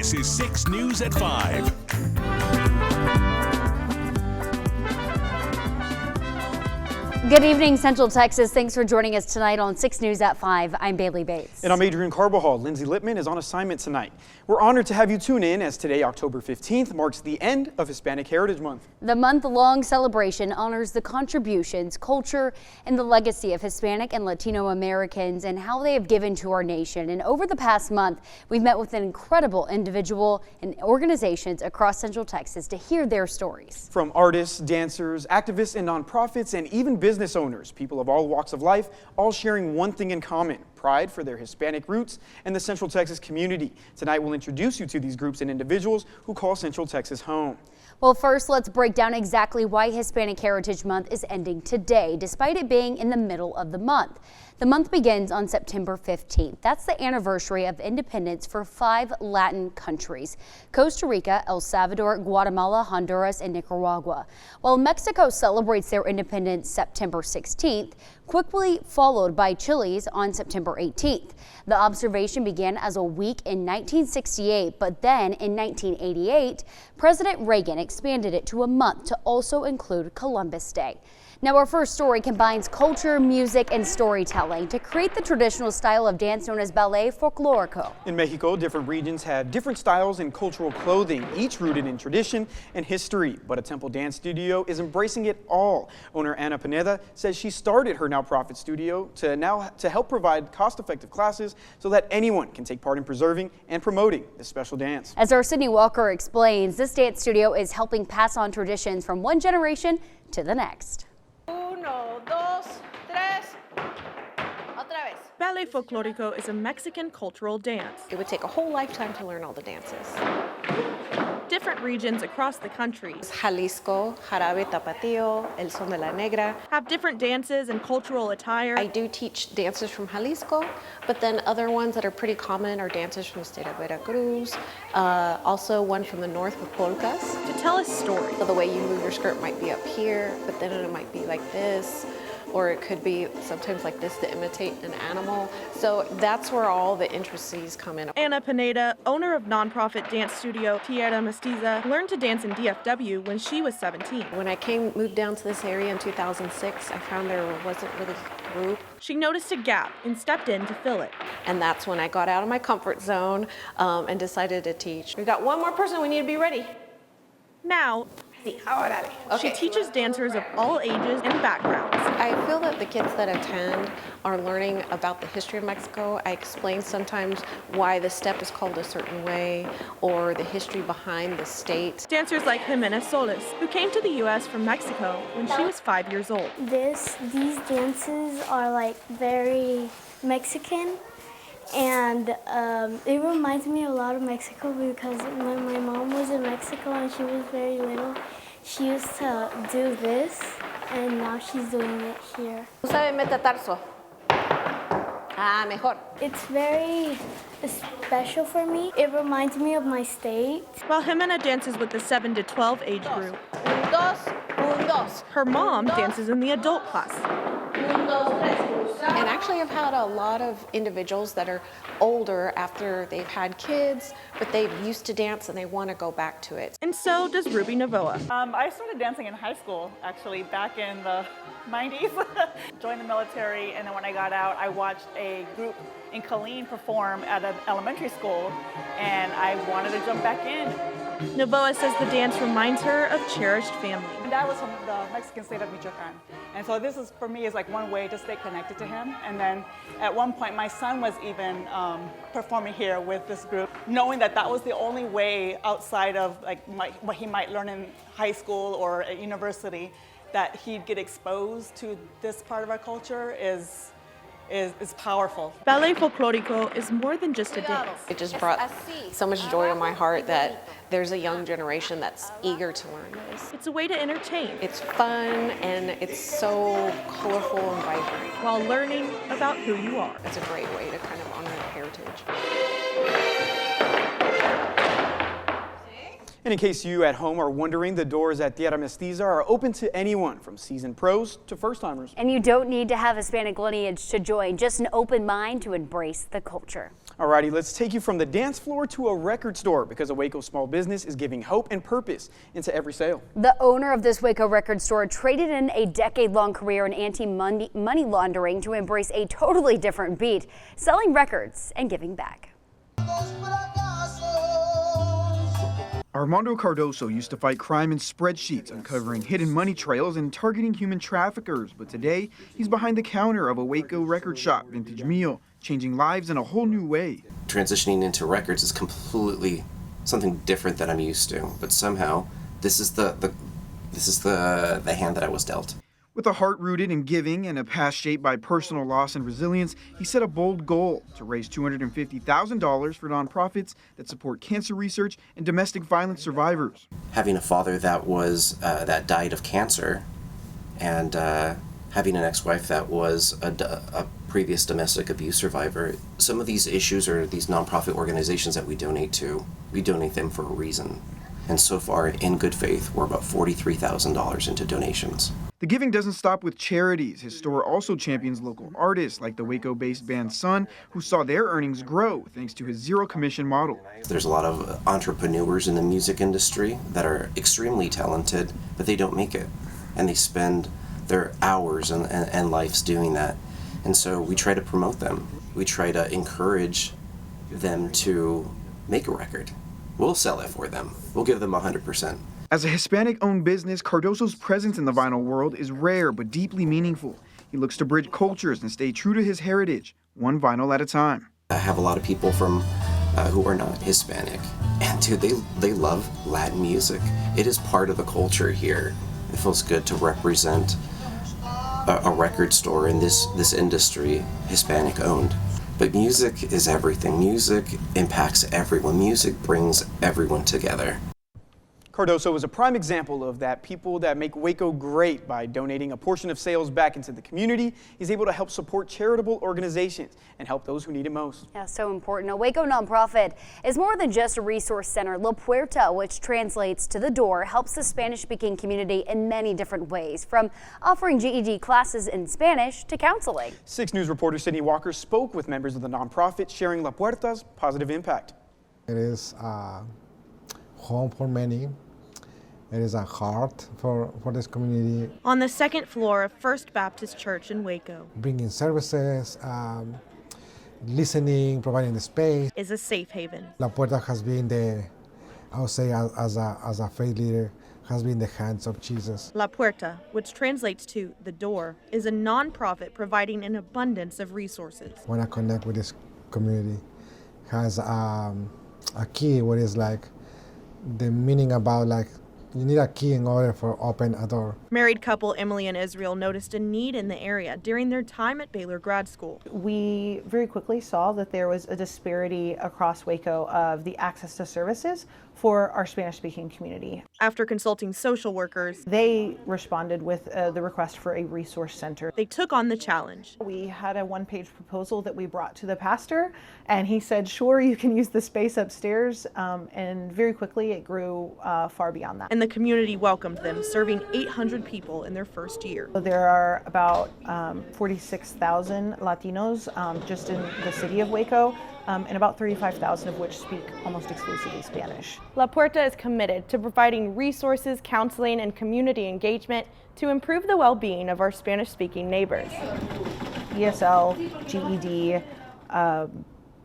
This is 6 News at 5. Good evening, Central Texas. Thanks for joining us tonight on 6 News at 5. I'm Bailey Bates. And I'm Adrian Carbajal. Lindsay Lippman is on assignment tonight. We're honored to have you tune in as today, October 15th, marks the end of Hispanic Heritage Month. The month-long celebration honors the contributions, culture, and the legacy of Hispanic and Latino Americans and how they have given to our nation. And over the past month, we've met with an incredible individual and organizations across Central Texas to hear their stories. From artists, dancers, activists, and nonprofits, and even business owners, people of all walks of life, all sharing one thing in common: pride for their Hispanic roots and the Central Texas community. Tonight, we'll introduce you to these groups and individuals who call Central Texas home. Well, first, let's break down exactly why Hispanic Heritage Month is ending today, despite it being in the middle of the month. The month begins on September 15th. That's the anniversary of independence for 5 Latin countries: Costa Rica, El Salvador, Guatemala, Honduras, and Nicaragua. While Mexico celebrates their independence September 16th, quickly followed by Chile's on September 18th. The observation began as a week in 1968, but then in 1988, President Reagan expanded it to a month to also include Columbus Day. Now, our first story combines culture, music, and storytelling to create the traditional style of dance known as ballet folklorico. In Mexico, different regions have different styles and cultural clothing, each rooted in tradition and history. But a temple dance studio is embracing it all. Owner Ana Pineda says she started her now-profit studio to help provide cost-effective classes so that anyone can take part in preserving and promoting this special dance. As our Sydney Walker explains, this dance studio is helping pass on traditions from one generation to the next. Uno, dos, tres. Otra vez. Ballet folklorico is a Mexican cultural dance. It would take a whole lifetime to learn all the dances. Different regions across the country Jalisco, Jarabe Tapatío, El Son de la Negra. have different dances and cultural attire. I do teach dances from Jalisco, but then other ones that are pretty common are dances from the state of Veracruz. Also one from the north with polkas. To tell a story. So the way you move your skirt might be up here, but then it might be like this. Or it could be sometimes like this to imitate an animal. So that's where all the intricacies come in. Ana Pineda, owner of nonprofit dance studio Tierra Mestiza, learned to dance in DFW when she was 17. When I moved down to this area in 2006, I found there wasn't really a group. She noticed a gap and stepped in to fill it. And that's when I got out of my comfort zone and decided to teach. We got one more person, we need to be ready. Now, she teaches dancers of all ages and backgrounds. I feel that the kids that attend are learning about the history of Mexico. I explain sometimes why the step is called a certain way or the history behind the state. Dancers like Jimena Solis, who came to the U.S. from Mexico when she was 5 years old. These dances are like very Mexican, and it reminds me a lot of Mexico because when my mom was in Mexico and she was very little, she used to do this, and now she's doing it here. ¿Sabe metatarso? Mejor. It's very special for me. It reminds me of my state. While Jimena dances with the 7 to 12 age group, Un, dos, un, dos. her mom dances in the adult class. And actually I've had a lot of individuals that are older after they've had kids, but they've used to dance and they want to go back to it. And so does Ruby Novoa. I started dancing in high school, actually, back in the 90s. Joined the military, and then when I got out, I watched a group in Killeen perform at an elementary school, and I wanted to jump back in. Novoa says the dance reminds her of cherished family. And Dad was from the Mexican state of Michoacan. And so this is, for me, is like one way to stay connected to him. And then at one point, my son was even performing here with this group, knowing that that was the only way outside of like what he might learn in high school or at university, that he'd get exposed to this part of our culture is powerful. Ballet folklorico is more than just a dance. It just brought so much joy to my heart that there's a young generation that's eager to learn this. It's a way to entertain It's fun and it's so colorful and vibrant. while learning about who you are. It's a great way to kind of honor the heritage. And in case you at home are wondering, the doors at Tierra Mestiza are open to anyone from seasoned pros to first-timers. And you don't need to have Hispanic lineage to join, just an open mind to embrace the culture. Alrighty, let's take you from the dance floor to a record store because a Waco small business is giving hope and purpose into every sale. The owner of this Waco record store traded in a decade-long career in anti-money laundering to embrace a totally different beat, selling records and giving back. Armando Cardoso used to fight crime in spreadsheets, uncovering hidden money trails and targeting human traffickers. But today, he's behind the counter of a Waco record shop, Vintage Meal, changing lives in a whole new way. Transitioning into records is completely something different that I'm used to. But somehow, this is the hand that I was dealt. With a heart rooted in giving and a past shaped by personal loss and resilience, he set a bold goal to raise $250,000 for nonprofits that support cancer research and domestic violence survivors. Having a father that died of cancer, and having an ex-wife that was a previous domestic abuse survivor, some of these issues or these nonprofit organizations that we donate to, we donate them for a reason. And so far, in good faith, we're about $43,000 into donations. The giving doesn't stop with charities. His store also champions local artists like the Waco-based band Sun, who saw their earnings grow thanks to his zero-commission model. There's a lot of entrepreneurs in the music industry that are extremely talented, but they don't make it. And they spend their hours and lives doing that. And so we try to promote them. We try to encourage them to make a record. We'll sell it for them. We'll give them 100%. As a Hispanic-owned business, Cardoso's presence in the vinyl world is rare but deeply meaningful. He looks to bridge cultures and stay true to his heritage, one vinyl at a time. I have a lot of people from who are not Hispanic, and dude, they love Latin music. It is part of the culture here. It feels good to represent a record store in this industry, Hispanic-owned. But music is everything. Music impacts everyone. Music brings everyone together. Cardoso is a prime example of that. People that make Waco great by donating a portion of sales back into the community. He's able to help support charitable organizations and help those who need it most. Yeah, so important. A Waco nonprofit is more than just a resource center. La Puerta, which translates to the door, helps the Spanish-speaking community in many different ways, from offering GED classes in Spanish to counseling. 6 News reporter Sydney Walker spoke with members of the nonprofit, sharing La Puerta's positive impact. It is home for many. It is a heart for this community. On the second floor of First Baptist Church in Waco, Bringing services, listening, providing the space. Is a safe haven. La Puerta has been I would say as a faith leader, has been the hands of Jesus. La Puerta, which translates to the door, is a nonprofit providing an abundance of resources. When I connect with this community, has a key what is like the meaning about like you need a key in order for open a door. Married couple Emily and Israel noticed a need in the area during their time at Baylor Grad School. We very quickly saw that there was a disparity across Waco of the access to services for our Spanish-speaking community. After consulting social workers, they responded with the request for a resource center. They took on the challenge. We had a one-page proposal that we brought to the pastor, and he said, sure, you can use the space upstairs, and very quickly it grew far beyond that. And the community welcomed them, serving 800 people in their first year. There are about 46,000 Latinos just in the city of Waco, and about 35,000 of which speak almost exclusively Spanish. La Puerta is committed to providing resources, counseling, and community engagement to improve the well-being of our Spanish-speaking neighbors. ESL, GED,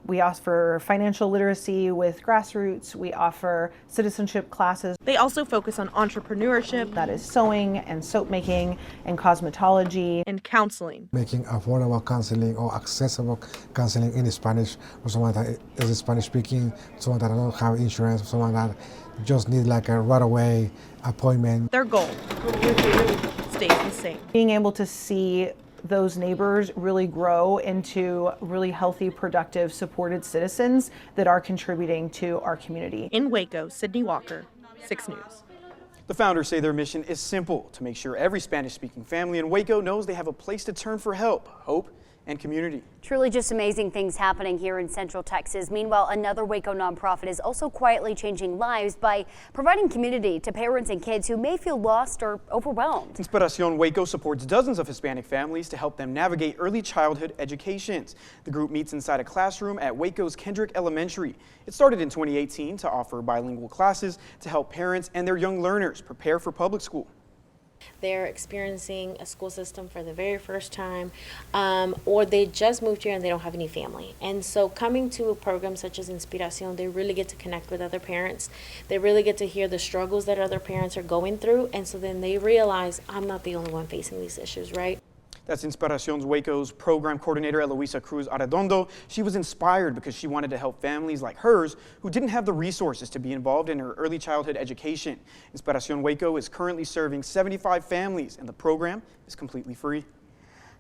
we offer financial literacy with grassroots. We offer citizenship classes. They also focus on entrepreneurship. That is sewing and soap making and cosmetology. And counseling. Making affordable counseling or accessible counseling in Spanish for someone that is Spanish speaking, someone that don't have insurance, someone that just need like a right away appointment. Their goal stays the same. Being able to see those neighbors really grow into really healthy, productive, supported citizens that are contributing to our community. In Waco, Sydney Walker, 6 News. The founders say their mission is simple: to make sure every Spanish-speaking family in Waco knows they have a place to turn for help, hope, and community. Truly just amazing things happening here in Central Texas. Meanwhile, another Waco nonprofit is also quietly changing lives by providing community to parents and kids who may feel lost or overwhelmed. Inspiración Waco supports dozens of Hispanic families to help them navigate early childhood educations. The group meets inside a classroom at Waco's Kendrick Elementary. It started in 2018 to offer bilingual classes to help parents and their young learners prepare for public school. They're experiencing a school system for the very first time, or they just moved here and they don't have any family. And so coming to a program such as Inspiración, they really get to connect with other parents. They really get to hear the struggles that other parents are going through. And so then they realize, I'm not the only one facing these issues, right? That's Inspiración Waco's program coordinator, Eloisa Cruz Arredondo. She was inspired because she wanted to help families like hers who didn't have the resources to be involved in her early childhood education. Inspiración Waco is currently serving 75 families, and the program is completely free.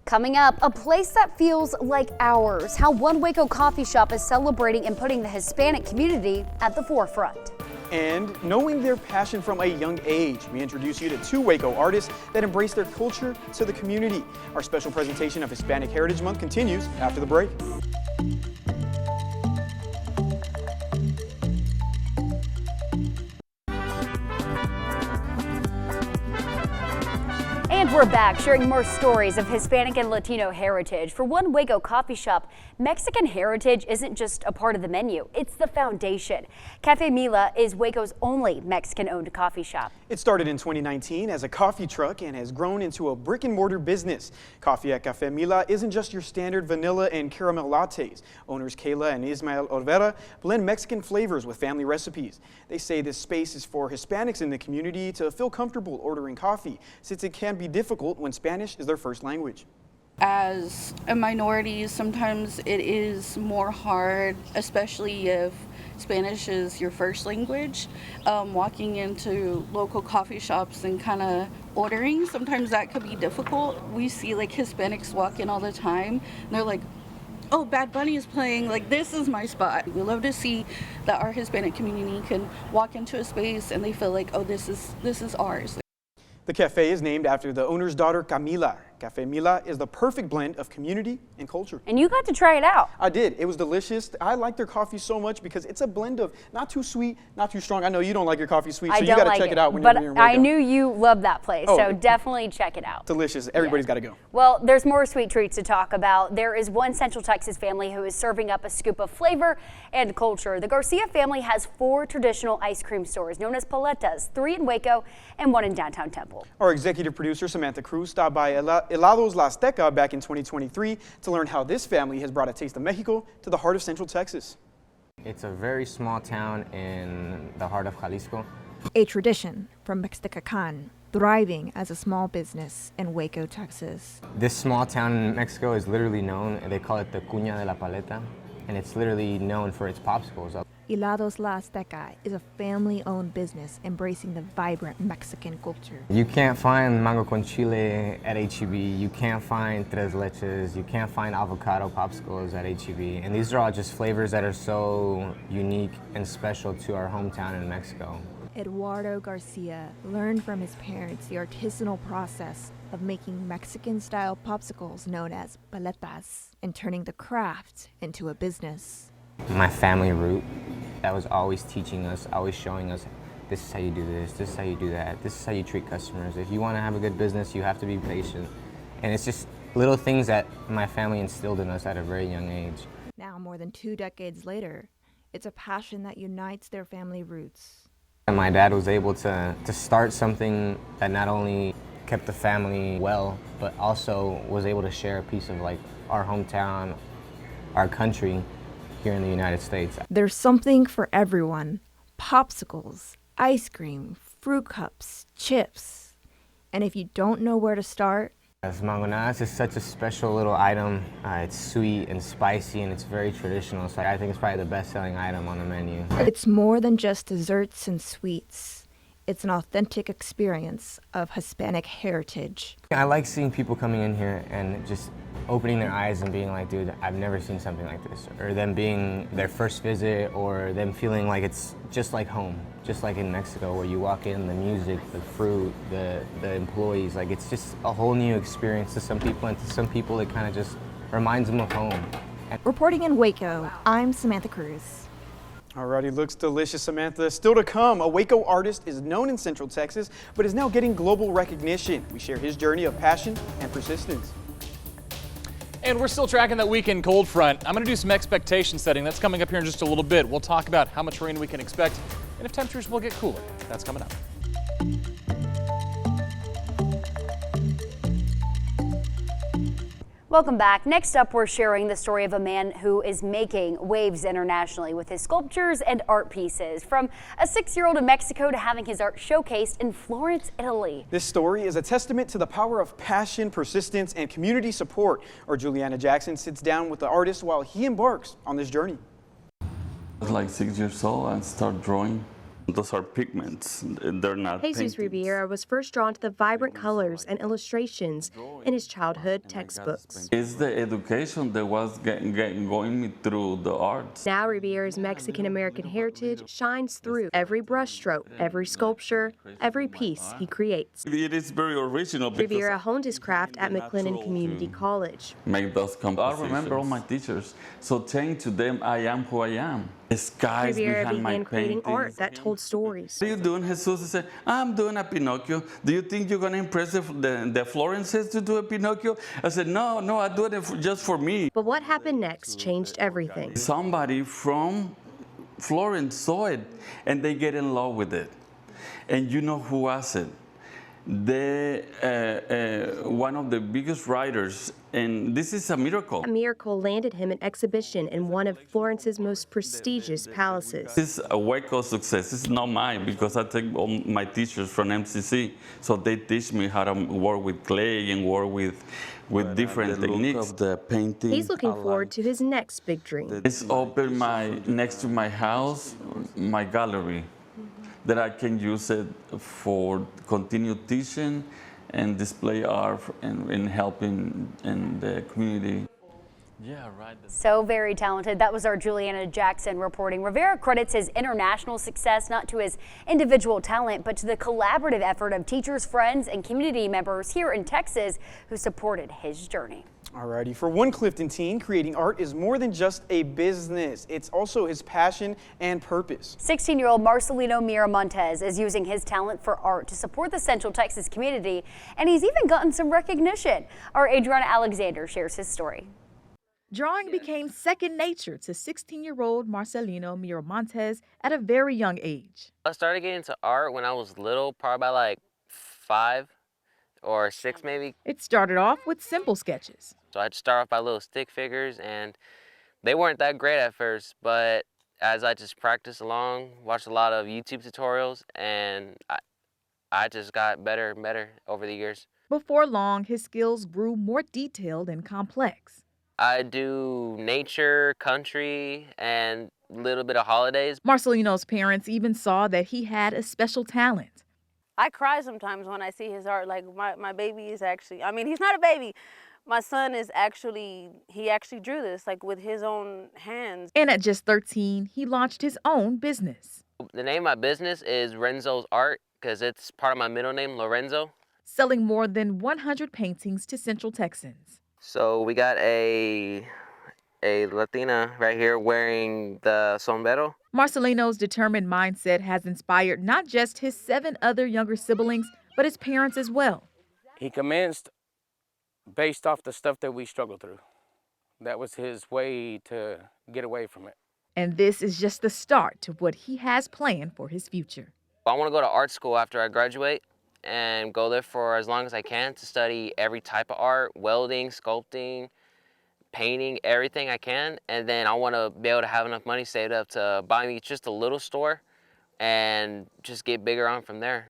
Coming up, a place that feels like ours. How one Waco coffee shop is celebrating and putting the Hispanic community at the forefront. And knowing their passion from a young age, we introduce you to two Waco artists that embrace their culture to the community. Our special presentation of Hispanic Heritage Month continues after the break. And we're back sharing more stories of Hispanic and Latino heritage. For one Waco coffee shop, Mexican heritage isn't just a part of the menu, it's the foundation. Cafe Mila is Waco's only Mexican-owned coffee shop. It started in 2019 as a coffee truck and has grown into a brick-and-mortar business. Coffee at Cafe Mila isn't just your standard vanilla and caramel lattes. Owners Kayla and Ismael Olvera blend Mexican flavors with family recipes. They say this space is for Hispanics in the community to feel comfortable ordering coffee, since it can be difficult when Spanish is their first language. As a minority, sometimes it is more hard, especially if Spanish is your first language. Walking into local coffee shops and kind of ordering, sometimes that could be difficult. We see like Hispanics walk in all the time, and they're like, oh, Bad Bunny is playing, like this is my spot. We love to see that our Hispanic community can walk into a space and they feel like, oh, this is ours. The cafe is named after the owner's daughter, Camila. Cafe Mila is the perfect blend of community and culture. And you got to try it out. I did. It was delicious. I like their coffee so much because it's a blend of not too sweet, not too strong. I know you don't like your coffee sweet, so you got to check it out when you're in Waco. But I knew you loved that place, so definitely check it out. Delicious. Everybody's got to go. Well, there's more sweet treats to talk about. There is one Central Texas family who is serving up a scoop of flavor and culture. The Garcia family has 4 traditional ice cream stores known as Paletas, 3 in Waco and 1 in downtown Temple. Our executive producer, Samantha Cruz, stopped by Helados La Azteca back in 2023 to learn how this family has brought a taste of Mexico to the heart of Central Texas. It's a very small town in the heart of Jalisco. A tradition from Mextecacan, thriving as a small business in Waco, Texas. This small town in Mexico is literally known, they call it the Cuña de la Paleta, and it's literally known for its popsicles. Helados La Azteca is a family-owned business embracing the vibrant Mexican culture. You can't find mango con chile at H-E-B, you can't find tres leches, you can't find avocado popsicles at H-E-B, and these are all just flavors that are so unique and special to our hometown in Mexico. Eduardo Garcia learned from his parents the artisanal process of making Mexican-style popsicles known as paletas and turning the craft into a business. My family root that was always teaching us, always showing us, this is how you do this is how you do that, this is how you treat customers. If you want to have a good business, you have to be patient. And it's just little things that my family instilled in us at a very young age. Now, more than 2 decades later, it's a passion that unites their family roots. And my dad was able to start something that not only kept the family well, but also was able to share a piece of like our hometown, our country, here in the United States. There's something for everyone. Popsicles, ice cream, fruit cups, chips. And if you don't know where to start, Mangonadas is such a special little item. It's sweet and spicy and it's very traditional, so I think it's probably the best-selling item on the menu. It's more than just desserts and sweets. It's an authentic experience of Hispanic heritage. I like seeing people coming in here and just opening their eyes and being like, dude, I've never seen something like this. Or them being their first visit, or them feeling like it's just like home, just like in Mexico, where you walk in, the music, the fruit, the employees, like it's just a whole new experience to some people, and to some people it kind of just reminds them of home. Reporting in Waco, I'm Samantha Cruz. Alrighty, looks delicious, Samantha. Still to come, a Waco artist is known in Central Texas, but is now getting global recognition. We share his journey of passion and persistence. And we're still tracking that weekend cold front. I'm going to do some expectation setting. That's coming up here in just a little bit. We'll talk about how much rain we can expect and if temperatures will get cooler. That's coming up. Welcome back. Next up, we're sharing the story of a man who is making waves internationally with his sculptures and art pieces. From a 6-year-old in Mexico to having his art showcased in Florence, Italy. This story is a testament to the power of passion, persistence, and community support. Our Juliana Jackson sits down with the artist while he embarks on this journey. I was like 6 years old and started drawing. Those are pigments, they're not Jesus paintings. Riviera was first drawn to the vibrant colors and illustrations in his childhood textbooks. It's the education that was going me through the arts. Now Riviera's Mexican-American heritage shines through every brushstroke, every sculpture, every piece he creates. It is very original. Riviera honed his craft at McLennan Community College. Make those compositions. I remember all my teachers, so saying to them, I am who I am. The skies Riviera behind my began creating paintings. art that told stories. What are you doing, Jesus? He said, I'm doing a Pinocchio. Do you think you're going to impress the Florences to do a Pinocchio? I said, no, I do it just for me. But what happened next changed everything. Somebody from Florence saw it, and they get in love with it. And you know who was it? One of the biggest writers, and this is a miracle. A miracle landed him an exhibition in one of Florence's most prestigious palaces. This is a Waco success. It's not mine because I take all my teachers from MCC, so they teach me how to work with clay and work with different techniques. Of the painting. He's looking forward to his next big dream. It's open next to my house, my gallery, that I can use it for continued teaching and display art and helping in the community. Yeah, right. So very talented. That was our Juliana Jackson reporting. Rivera credits his international success not to his individual talent, but to the collaborative effort of teachers, friends, and community members here in Texas who supported his journey. Alrighty, for one Clifton teen, creating art is more than just a business. It's also his passion and purpose. 16-year-old Marcelino Miramontes is using his talent for art to support the Central Texas community, and he's even gotten some recognition. Our Adriana Alexander shares his story. Drawing became second nature to 16-year-old Marcelino Miramontes at a very young age. I started getting into art when I was little, probably about like 5 or 6 maybe. It started off with simple sketches. So I'd start off by little stick figures, and they weren't that great at first, but as I just practiced along, watched a lot of YouTube tutorials, and I just got better and better over the years. Before long, his skills grew more detailed and complex. I do nature, country, and a little bit of holidays. Marcelino's parents even saw that he had a special talent. I cry sometimes when I see his art. Like my baby is actually, I mean, he's not a baby. My son is he actually drew this like with his own hands. And at just 13, he launched his own business. The name of my business is Renzo's Art because it's part of my middle name, Lorenzo. Selling more than 100 paintings to Central Texans. So we got a Latina right here wearing the sombrero. Marcelino's determined mindset has inspired not just his 7 other younger siblings, but his parents as well. He commenced based off the stuff that we struggled through. That was his way to get away from it. And this is just the start to what he has planned for his future. I want to go to art school after I graduate and go there for as long as I can to study every type of art, welding, sculpting, painting, everything I can. And then I want to be able to have enough money saved up to buy me just a little store and just get bigger on from there.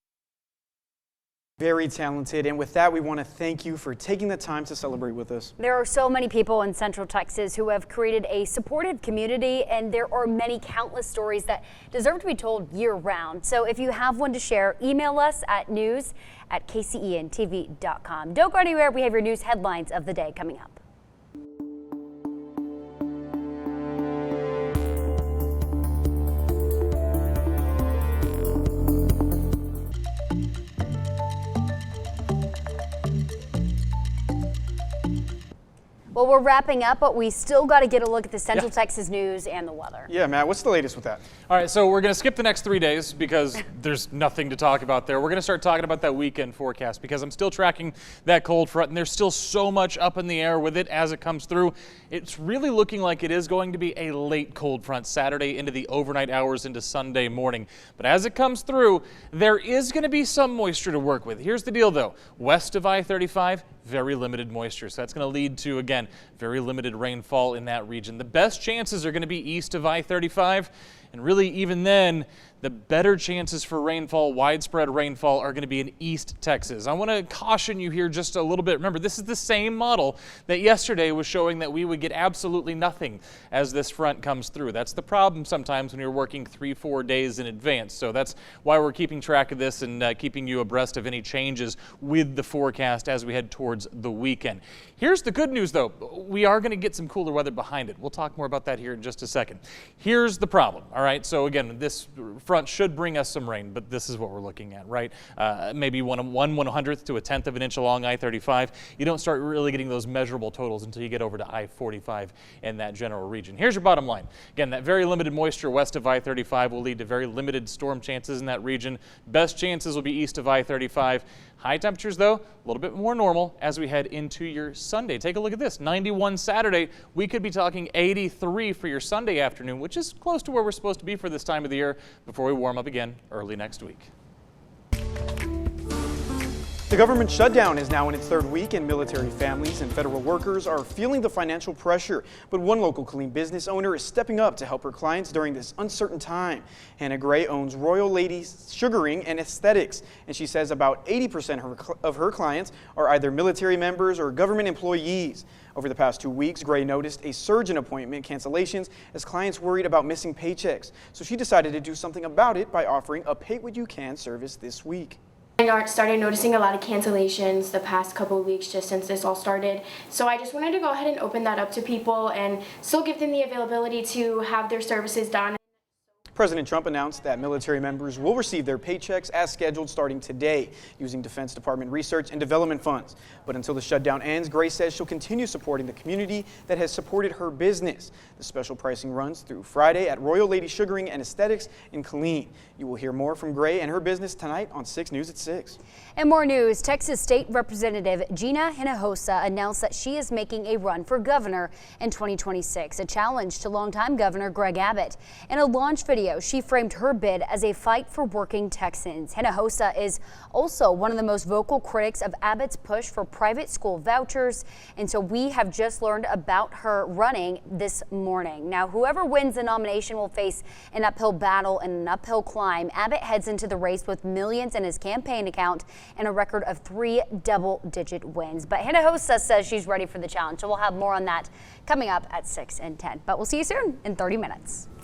Very talented, and with that, we want to thank you for taking the time to celebrate with us. There are so many people in Central Texas who have created a supportive community, and there are many countless stories that deserve to be told year-round. So if you have one to share, email us at news@kcentv.com. Don't go anywhere. We have your news headlines of the day coming up. Well, Well, we're wrapping up, but we still got to get a look at the Central Texas news and the weather. Yeah, Matt, what's the latest with that? All right, so we're going to skip the next 3 days because there's nothing to talk about there. We're going to start talking about that weekend forecast because I'm still tracking that cold front, and there's still so much up in the air with it as it comes through. It's really looking like it is going to be a late cold front Saturday into the overnight hours into Sunday morning. But as it comes through, there is going to be some moisture to work with. Here's the deal, though. West of I-35, very limited moisture. So that's going to lead to, again, very limited rainfall in that region. The best chances are going to be east of I-35. And really, even then, the better chances for rainfall, widespread rainfall, are going to be in East Texas. I want to caution you here just a little bit. Remember, this is the same model that yesterday was showing that we would get absolutely nothing as this front comes through. That's the problem sometimes when you're working 3-4 days in advance. So that's why we're keeping track of this and keeping you abreast of any changes with the forecast as we head towards the weekend. Here's the good news, though. We are going to get some cooler weather behind it. We'll talk more about that here in just a second. Here's the problem, all right? So again, this front should bring us some rain, but this is what we're looking at, right? Maybe 1/100th to 1/10 of an inch along I-35. You don't start really getting those measurable totals until you get over to I-45 in that general region. Here's your bottom line. Again, that very limited moisture west of I-35 will lead to very limited storm chances in that region. Best chances will be east of I-35. High temperatures, though, a little bit more normal as we head into your Sunday. Take a look at this. 91 Saturday. We could be talking 83 for your Sunday afternoon, which is close to where we're supposed to be for this time of the year before we warm up again early next week. The government shutdown is now in its third week, and military families and federal workers are feeling the financial pressure. But one local Killeen business owner is stepping up to help her clients during this uncertain time. Hannah Gray owns Royal Lady Sugaring and Aesthetics, and she says about 80% of her clients are either military members or government employees. Over the past 2 weeks, Gray noticed a surge in appointment cancellations as clients worried about missing paychecks. So she decided to do something about it by offering a pay what you can service this week. I started noticing a lot of cancellations the past couple of weeks just since this all started. So I just wanted to go ahead and open that up to people and still give them the availability to have their services done. President Trump announced that military members will receive their paychecks as scheduled starting today using Defense Department research and development funds. But until the shutdown ends, Gray says she'll continue supporting the community that has supported her business. The special pricing runs through Friday at Royal Lady Sugaring and Aesthetics in Killeen. You will hear more from Gray and her business tonight on 6 News at 6. And more news, Texas State Representative Gina Hinojosa announced that she is making a run for governor in 2026, a challenge to longtime Governor Greg Abbott. In a launch video, she framed her bid as a fight for working Texans. Hinojosa is also one of the most vocal critics of Abbott's push for private school vouchers, and so we have just learned about her running this morning. Now, whoever wins the nomination will face an uphill battle and an uphill climb. Abbott heads into the race with millions in his campaign account and a record of 3 double-digit wins. But Hinojosa says she's ready for the challenge, so we'll have more on that coming up at 6 and 10. But we'll see you soon in 30 minutes.